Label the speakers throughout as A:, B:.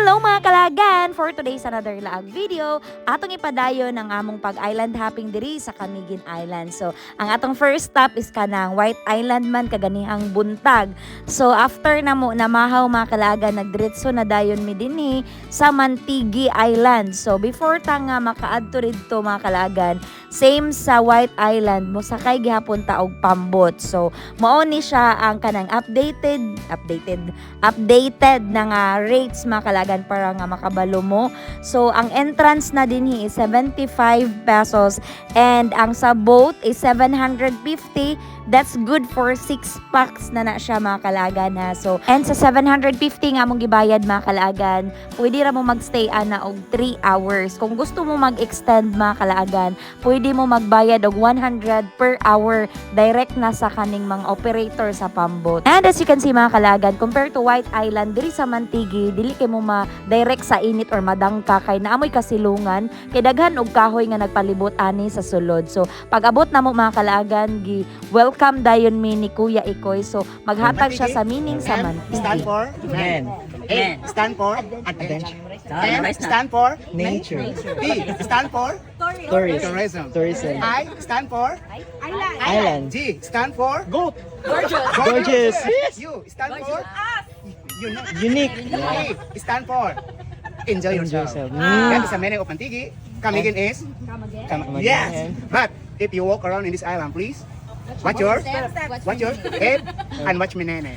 A: Hello mga kalagan! For today's another laag video, atong ipadayon ang among pag-island hopping diri sa Camiguin Island. So, ang atong first stop is kanang White Island man kaganihang buntag. So, after na mo namahaw mga kalagan, nagdiretso na dayon mi dinhi sa Mantigi Island. So, before ta nga makaadto didto mga kalagan, same sa White Island, mosakay gihapon ta og pambot. So, mao ni siya ang kanang updated na nga rates mga kalagan para nga makabalo mo. So, ang entrance na dinhi is 75 pesos and ang sa boat is 750. That's good for 6 packs na siya mga kalagan ha. So, and sa 750 nga mong gibayad mga kalagan, pwede ra mo magstay ana og 3 hours. Kung gusto mo mag-extend mga kalagan, pwede mo magbayad og 100 per hour direct na sa kaning mga operator sa pambot. And as you can see mga kalagan, compared to White Island, diri sa Mantigi, dili kay mo ma-direct sa init or madangka kay naamoy kasilungan, kay daghan og kahoy nga nagpalibot ani sa sulod. So, pag abot na mo mga kalagan, welcome dayon mi ni Kuya Ikoy. So, maghatag siya sa meaning sa Mantigi.
B: Stand for men. A stand for adventure. M stand for nature. B stand for tourism. I stand for island. G stand for goat. Gorgeous. U stand for unique. E stand for enjoy yourself. That is the meaning of Mantigi. Come again is come. Yes. But if you walk around in this island, please watch your head and watch me nene.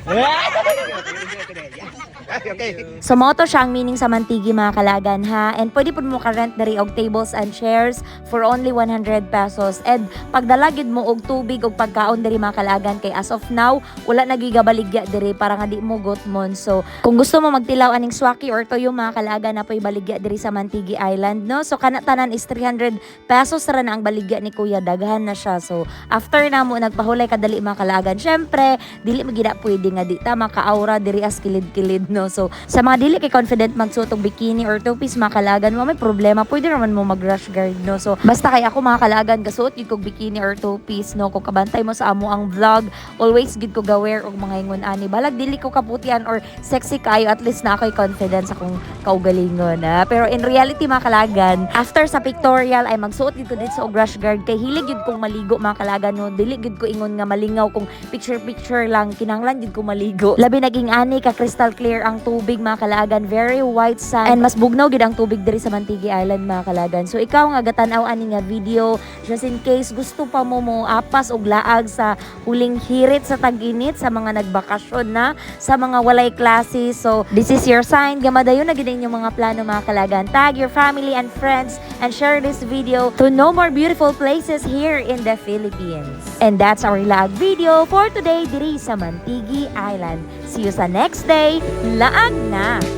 B: Okay.
A: So, moto siya ang meaning sa Mantigi mga kalagan ha. And pwede po mo ka-rent dari og tables and chairs for only 100 pesos. And pagdalagid mo og tubig og pagkaon dari mga kalagan kay as of now, wala nagigabaligya diri para nga di mo gutmon. So, kung gusto mo magtilaw aning swaki or toyo mga kalagan na po'y baligya diri sa Mantigi Island, no? So, kanatanan is 300 pesos ra na ang baligya ni Kuya. Daghan na siya. So, after na mo nagpahulay kadali mga kalagan, syempre, dili magida pwede nga di ta maka-aura diri as kilid-kilid, no? So, sa mga dili kay confident magsuot og bikini or two-piece mga kalagan, mo may problema, pwede naman mo mag-rash guard, no? So, basta kay ako mga kalagan, kasuot gid kog bikini or two-piece, no? Kung kabantay mo sa amo ang vlog, always gid ko ga-wear og mga ingon ani. Balag dili ko kaputian or sexy kayo, at least na ako'y confidence akong kaugalingon, ha? Pero in reality mga kalagan, after sa pictorial ay magsuot gid ko dito sa og rash guard kay hilig gid kong maligo mga kalagan, no? Dili gid ko ingon nga malingaw kung picture lang, kinahanglan gid ko maligo. Labi naging ani ka crystal clear ang tubig mga kalagan, very white sand, and mas bugnaw gid ang tubig diri sa Mantigi Island mga kalagan. So ikaw nga gatan-aw ani nga video, just in case gusto pa mo apas og laag sa huling hirit sa tag-init, sa mga nagbakasyon na, sa mga walay klase. So this is your sign, gamadayon na gid inyong mga plano mga kalagan. Tag your family and friends and share this video to know more beautiful places here in the Philippines. And that's our laag video for today diri sa Mantigi Island. See you sa next day. Laag na!